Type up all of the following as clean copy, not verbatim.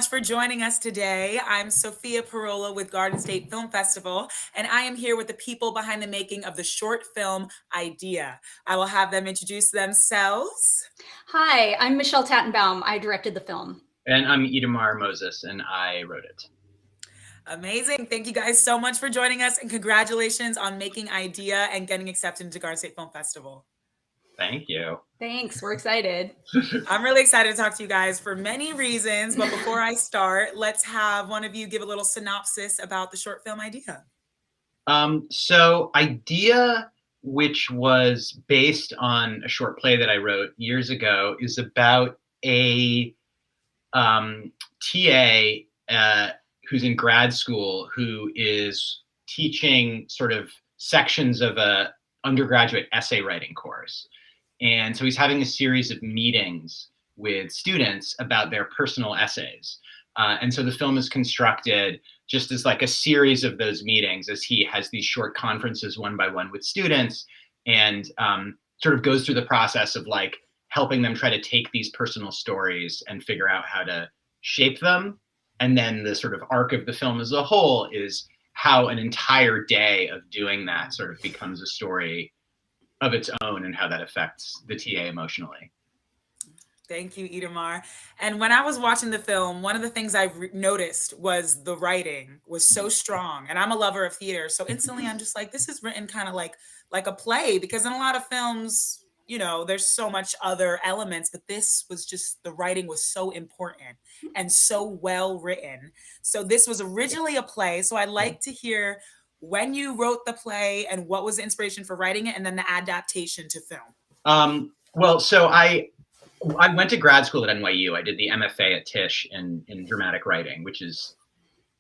For joining us today. I'm Sophia Parola with Garden State Film Festival, and I am here with the people behind the making of the short film Idea. I will have them introduce themselves. Hi, I'm Michelle Tattenbaum. I directed the film. And I'm Idamar Moses, and I wrote it. Amazing. Thank you guys so much for joining us, and congratulations on making Idea and getting accepted into Garden State Film Festival. Thank you. Thanks. We're excited. I'm really excited to talk to you guys for many reasons. But before I start, let's have one of you give a little synopsis about the short film Idea. So Idea, which was based on a short play that I wrote years ago, is about a TA who's in grad school who is teaching sort of sections of a undergraduate essay writing course. And so he's having a series of meetings with students about their personal essays. And so the film is constructed just as like a series of those meetings as he has these short conferences one by one with students and sort of goes through the process of like helping them try to take these personal stories and figure out how to shape them. And then the sort of arc of the film as a whole is how an entire day of doing that sort of becomes a story of its own and how that affects the TA emotionally. Thank you, Idamar. And when I was watching the film, one of the things I noticed was the writing was so strong. And I'm a lover of theater, so instantly I'm just like, this is written kind of like a play, because in a lot of films, you know, there's so much other elements, but this was just, the writing was so important and so well written. So this was originally a play. So I'd like to hear when you wrote the play and what was the inspiration for writing it, and then the adaptation to film. Well, so I went to grad school at NYU. I did the MFA at Tisch in dramatic writing, which is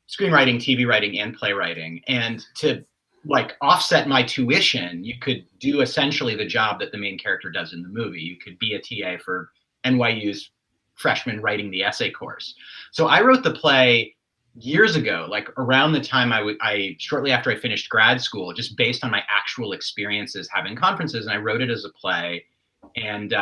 screenwriting, TV writing, and playwriting. And to like offset my tuition, you could do essentially the job that the main character does in the movie. You could be a TA for NYU's freshman writing the essay course. So I wrote the play years ago, like around the time I shortly after I finished grad school, just based on my actual experiences having conferences, and I wrote it as a play. And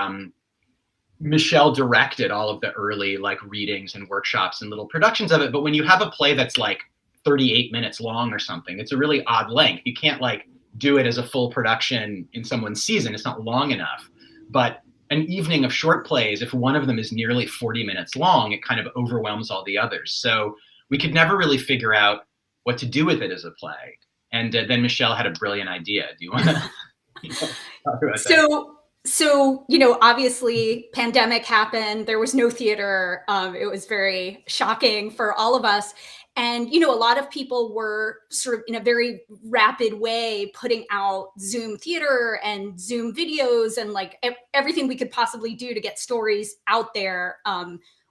Michelle directed all of the early like readings and workshops and little productions of it. But when you have a play that's like 38 minutes long or something, it's a really odd length. You can't like do it as a full production in someone's season. It's not long enough. But an evening of short plays, if one of them is nearly 40 minutes long, it kind of overwhelms all the others. So we could never really figure out what to do with it as a play. And then Michelle had a brilliant idea. Do you want to talk about that? So, you know, obviously pandemic happened. There was no theater. It was very shocking for all of us. And, you know, a lot of people were sort of in a very rapid way putting out Zoom theater and Zoom videos and like everything we could possibly do to get stories out there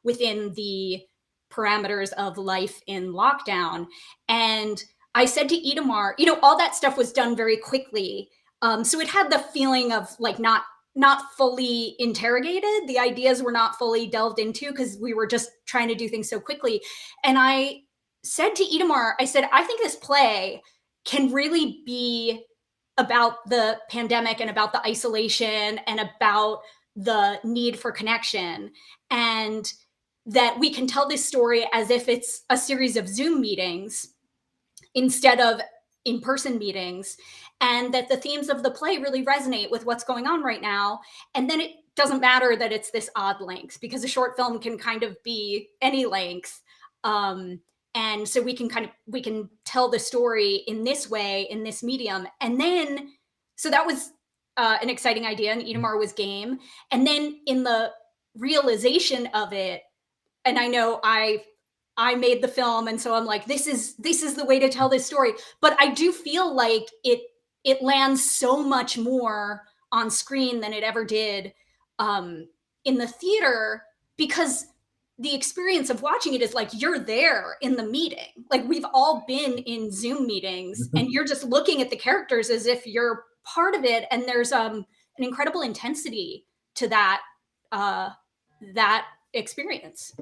within the parameters of life in lockdown. And I said to Idamar, you know, all that stuff was done very quickly. So it had the feeling of like not fully interrogated. The ideas were not fully delved into because we were just trying to do things so quickly. And I said to Idamar, I said, I think this play can really be about the pandemic and about the isolation and about the need for connection. And that we can tell this story as if it's a series of Zoom meetings instead of in-person meetings, and that the themes of the play really resonate with what's going on right now. And then it doesn't matter that it's this odd length, because a short film can kind of be any length. And so we can tell the story in this way, in this medium. And then, so that was an exciting idea, and Idamar was game. And then in the realization of it, and I know I made the film, and so I'm like, this is the way to tell this story. But I do feel like it lands so much more on screen than it ever did in the theater, because the experience of watching it is like you're there in the meeting. Like we've all been in Zoom meetings, and you're just looking at the characters as if you're part of it. And there's an incredible intensity to that experience.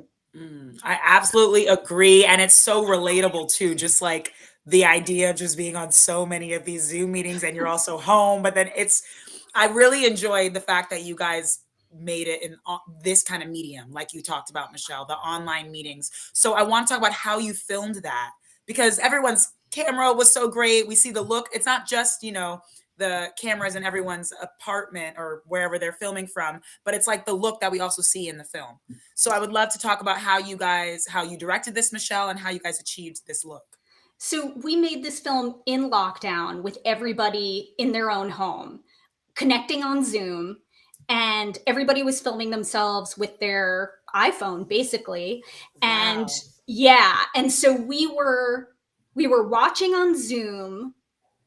I absolutely agree. And it's so relatable too. Just like the idea of just being on so many of these Zoom meetings and you're also home. But then I really enjoyed the fact that you guys made it in this kind of medium, like you talked about, Michelle, the online meetings. So I want to talk about how you filmed that, because everyone's camera was so great. We see the look. It's not just, you know, the cameras in everyone's apartment or wherever they're filming from, but it's like the look that we also see in the film. So I would love to talk about how you directed this, Michelle, and how you guys achieved this look. So we made this film in lockdown with everybody in their own home, connecting on Zoom, and everybody was filming themselves with their iPhone, basically. And Wow. yeah, and so we were watching on Zoom,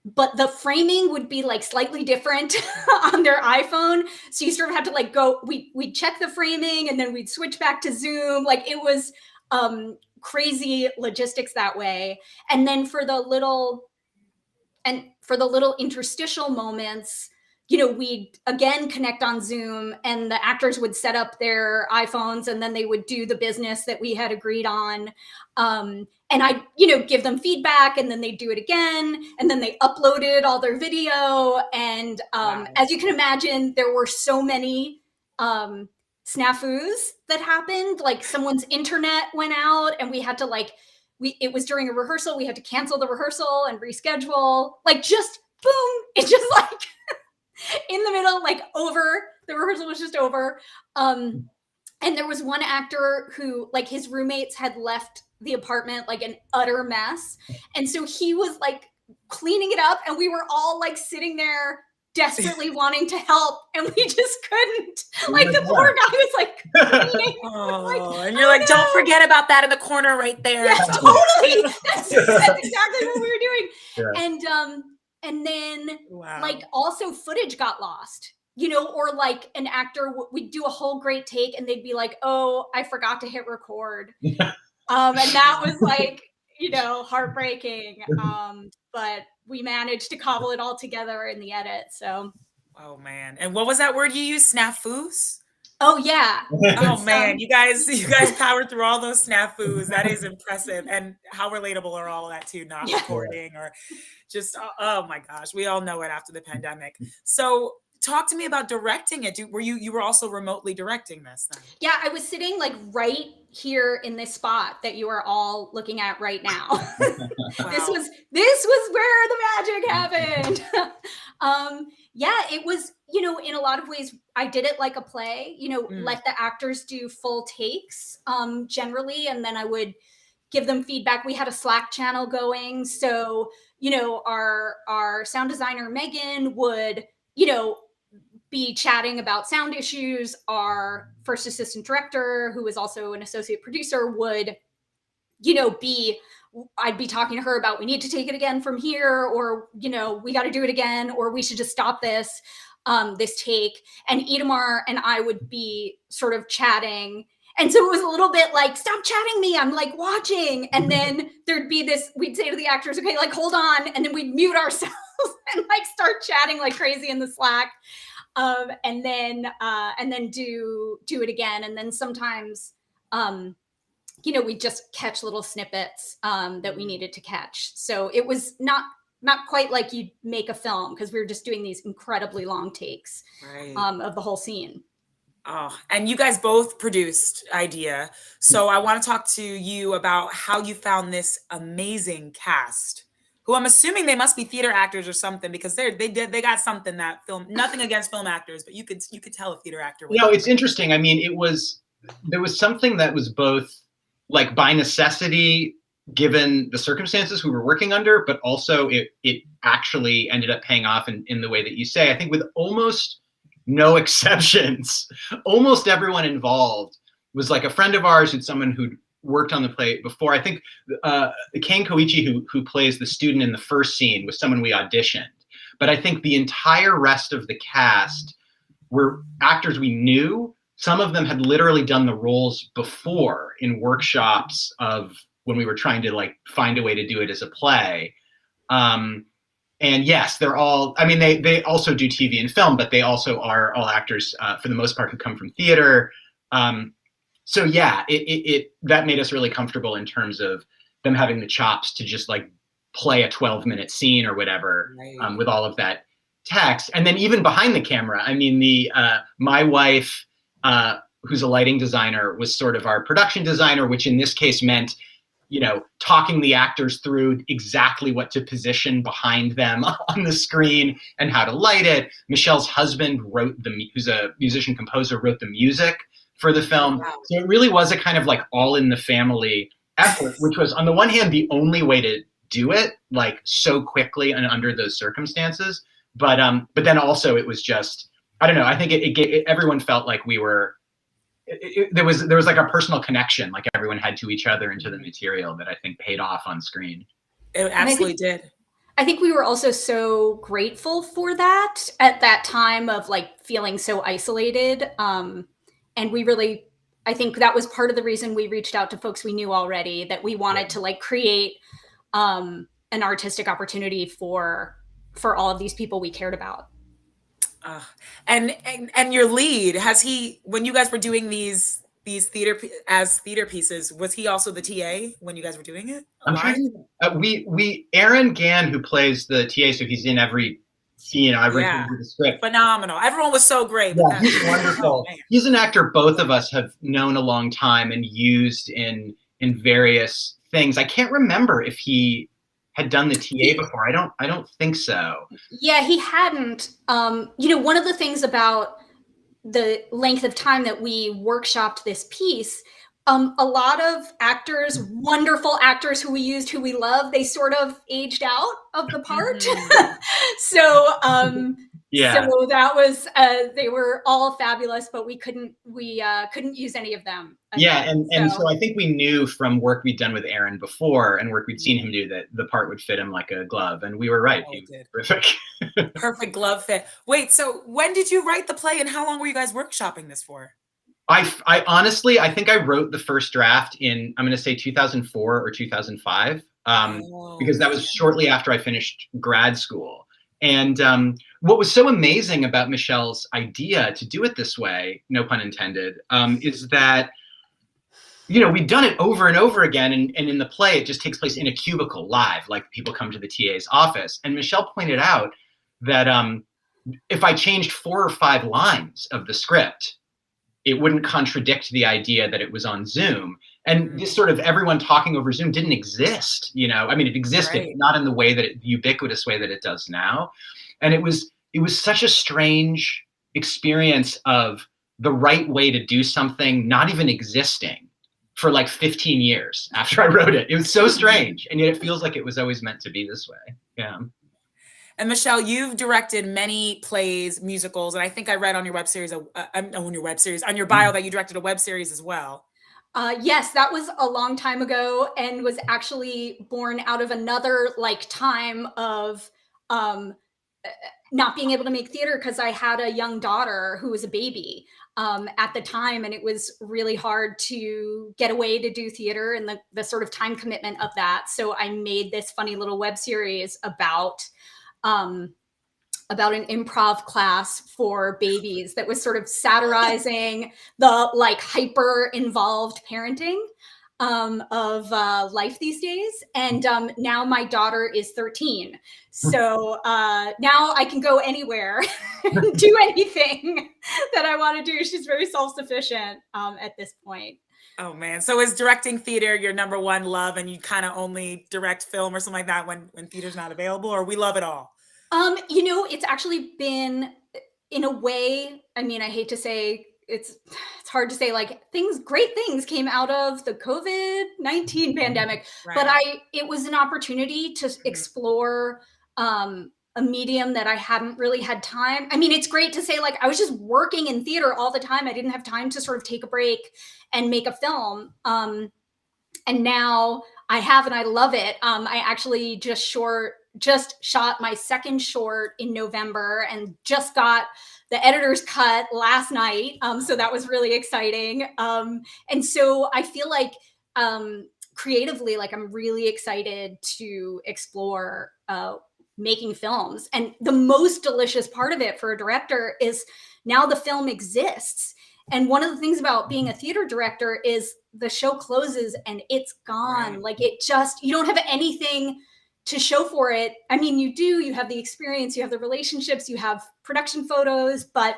but the framing would be like slightly different on their iPhone. So you sort of had to like go, we'd check the framing and then we'd switch back to Zoom. Like it was crazy logistics that way. And then for the little interstitial moments, you know, we'd again connect on Zoom and the actors would set up their iPhones and then they would do the business that we had agreed on. And I, you know, give them feedback and then they do it again. And then they uploaded all their video. And Wow. as you can imagine, there were so many snafus that happened. Like someone's internet went out and we had to like, it was during a rehearsal. We had to cancel the rehearsal and reschedule. Like just boom, it just like in the middle, like over. The rehearsal was just over. And there was one actor who, like, his roommates had left the apartment like an utter mess, and so he was like cleaning it up, and we were all like sitting there desperately wanting to help, and we just couldn't. Like the poor guy was like cleaning. Oh, and you're like, don't forget about that in the corner right there. Yes, totally. That's exactly what we were doing. Yeah. And then Wow. like also footage got lost, you know, or like an actor we'd do a whole great take and they'd be like, oh, I forgot to hit record. And that was like, you know, heartbreaking. But we managed to cobble it all together in the edit. So Oh man. And what was that word you used? Snafus? oh yeah. Oh man, you guys powered through all those snafus. That is impressive. And how relatable are all of that too, not Yeah. recording or just oh my gosh, we all know it after the pandemic. So talk to me about directing it. You were also remotely directing this then? Yeah, I was sitting like right here in this spot that you are all looking at right now. This Wow. was where the magic happened. Yeah, it was, you know, in a lot of ways I did it like a play, you know, let the actors do full takes generally, and then I would give them feedback. We had a Slack channel going, so you know, our sound designer Megan would, you know, be chatting about sound issues. Our first assistant director, who was also an associate producer, would, you know, I'd be talking to her about, we need to take it again from here, or, you know, we got to do it again, or we should just stop this take. And Itamar and I would be sort of chatting. And so it was a little bit like, stop chatting me, I'm like watching. And then there'd be this, we'd say to the actors, okay, like hold on. And then we'd mute ourselves and like start chatting like crazy in the Slack. And then do it again. And then sometimes, you know, we just catch little snippets that we needed to catch. So it was not quite like you'd make a film, because we were just doing these incredibly long takes of the whole scene. Oh, and you guys both produced Idea. So I want to talk to you about how you found this amazing cast, who I'm assuming they must be theater actors or something, because they got something that film. Nothing against film actors, but you could tell a theater actor. You know, it's interesting. I mean, there was something that was both like by necessity, given the circumstances we were working under, but also it actually ended up paying off in the way that you say. I think with almost no exceptions, almost everyone involved was like a friend of ours, who's someone who'd worked on the play before. I think Kane Koichi, who plays the student in the first scene, was someone we auditioned. But I think the entire rest of the cast were actors we knew. Some of them had literally done the roles before in workshops of when we were trying to like find a way to do it as a play. And yes, they're all, I mean, they also do TV and film, but they also are all actors for the most part who come from theater. So yeah, that made us really comfortable in terms of them having the chops to just like play a 12-minute scene or whatever, with all of that text. And then even behind the camera, I mean, my wife who's a lighting designer, was sort of our production designer, which in this case meant, you know, talking the actors through exactly what to position behind them on the screen and how to light it. Michelle's husband who's a musician composer, wrote the music for the film. Wow. So it really was a kind of like all in the family effort, which was on the one hand the only way to do it like so quickly and under those circumstances. But then also it was just, I don't know, I think everyone felt like we were, there was like a personal connection, like everyone had to each other into the material, that I think paid off on screen. It absolutely did. I think we were also so grateful for that at that time of like feeling so isolated. And we really, I think that was part of the reason we reached out to folks we knew already, that we wanted to like create an artistic opportunity for all of these people we cared about. And your lead, has he, when you guys were doing these theater pieces, was he also the TA when you guys were doing it? I'm trying. Aaron Gann, who plays the TA, so he's in every scene. I read the script. Phenomenal. Everyone was so great. Yeah, he's wonderful. He's an actor both of us have known a long time and used in various things. I can't remember if he had done the TA before. I don't think so. Yeah, he hadn't. You know, one of the things about the length of time that we workshopped this piece, a lot of actors, wonderful actors who we used, who we love, they sort of aged out of the part. So that was, they were all fabulous, but we couldn't use any of them again. And so I think we knew from work we'd done with Aaron before and work we'd seen him do that the part would fit him like a glove, and we were right. He was terrific. Perfect glove fit. Wait, so when did you write the play and how long were you guys workshopping this for? I honestly, I think I wrote the first draft in, I'm going to say 2004 or 2005, because that was shortly after I finished grad school. And what was so amazing about Michelle's idea to do it this way, no pun intended, is that, you know, we'd done it over and over again. And in the play, it just takes place in a cubicle live, like people come to the TA's office. And Michelle pointed out that if I changed 4 or 5 lines of the script, it wouldn't contradict the idea that it was on Zoom. And this sort of everyone talking over Zoom didn't exist, you know. I mean, it existed, but not in the way that the ubiquitous way that it does now. And it was such a strange experience of the right way to do something not even existing for like 15 years after I wrote it. It was so strange, and yet it feels like it was always meant to be this way. Yeah. And Michelle, you've directed many plays, musicals, and I think I read on your web series, on your bio that you directed a web series as well. Yes, that was a long time ago and was actually born out of another like time of not being able to make theater because I had a young daughter who was a baby at the time, and it was really hard to get away to do theater and the sort of time commitment of that. So I made this funny little web series about an improv class for babies that was sort of satirizing the like hyper involved parenting of life these days. And now my daughter is 13. So now I can go anywhere and do anything that I want to do. She's very self-sufficient at this point. Oh man. So is directing theater your number one love, and you kind of only direct film or something like that when theater's not available, or we love it all? You know, it's actually been, in a way, I mean, I hate to say, it's hard to say, like, great things came out of the COVID-19 pandemic, but it was an opportunity to explore a medium that I hadn't really had time. I mean, it's great to say, like, I was just working in theater all the time. I didn't have time to sort of take a break and make a film. And now I have, and I love it. I actually just shot my second short in November and just got the editor's cut last night. So that was really exciting. And so I feel like creatively, like I'm really excited to explore making films. And the most delicious part of it for a director is now the film exists. And one of the things about being a theater director is the show closes and it's gone. Like it just, you don't have anything to show for it. I mean, you have the experience, you have the relationships, you have production photos, but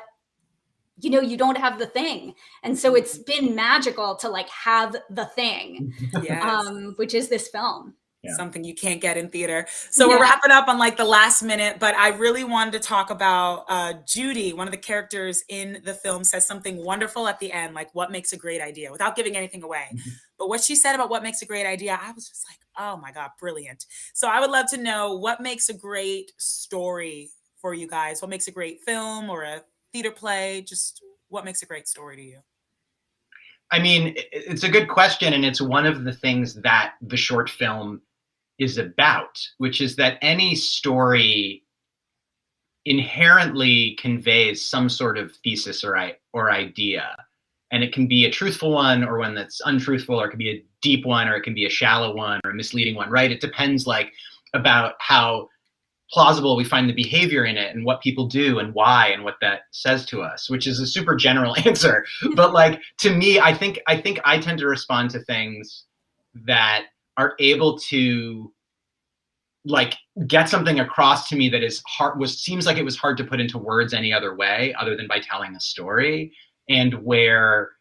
you know, you don't have the thing. And so it's been magical to like have the thing, Yes. which is this film. Yeah. Something you can't get in theater. So we're wrapping up on like the last minute, but I really wanted to talk about Judy. One of the characters in the film says something wonderful at the end, like what makes a great idea, without giving anything away. But what she said about what makes a great idea, I was just like, oh my God, brilliant. So I would love to know what makes a great story for you guys. What makes a great film or a theater play? Just what makes a great story to you? I mean, it's a good question, and it's one of the things that the short film is about, which is that any story inherently conveys some sort of thesis or idea. And it can be a truthful one or one that's untruthful, or it can be a deep one, or it can be a shallow one or a misleading one, right? It depends like about how plausible we find the behavior in it and what people do and why and what that says to us, which is a super general answer. But like, to me, I think I tend to respond to things that are able to like get something across to me that is hard, seems like it was hard to put into words any other way other than by telling a story, and where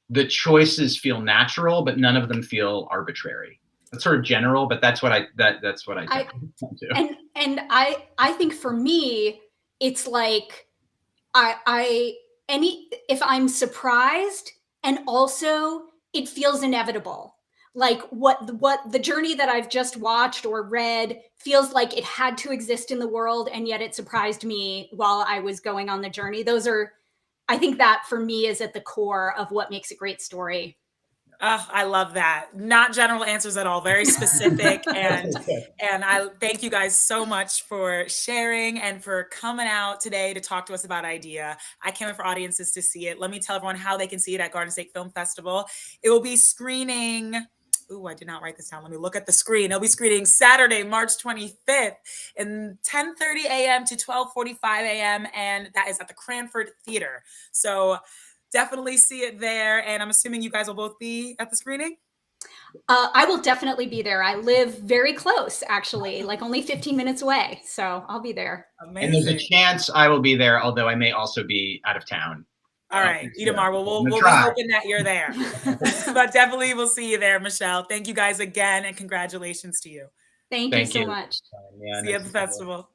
the choices feel natural, but none of them feel arbitrary. It's sort of general, but that's what I tend to. And I think for me, it's like if I'm surprised, and also it feels inevitable. Like what the journey that I've just watched or read feels like it had to exist in the world, and yet it surprised me while I was going on the journey. I think that for me is at the core of what makes a great story. Oh, I love that. Not general answers at all, very specific. And I thank you guys so much for sharing and for coming out today to talk to us about Idea. I can't wait for audiences to see it. Let me tell everyone how they can see it at Garden State Film Festival. It will be screening. Ooh, I did not write this down. Let me look at the screen. It'll be screening Saturday, March 25th in 10:30 a.m. to 12:45 a.m. And that is at the Cranford Theater. So definitely see it there. And I'm assuming you guys will both be at the screening? I will definitely be there. I live very close, actually, like only 15 minutes away. So I'll be there. Amazing. And there's a chance I will be there, although I may also be out of town. All right, Itamar, we'll be hoping that you're there. But definitely we'll see you there, Michelle. Thank you guys again, and congratulations to you. Thank you so much. See you at the festival.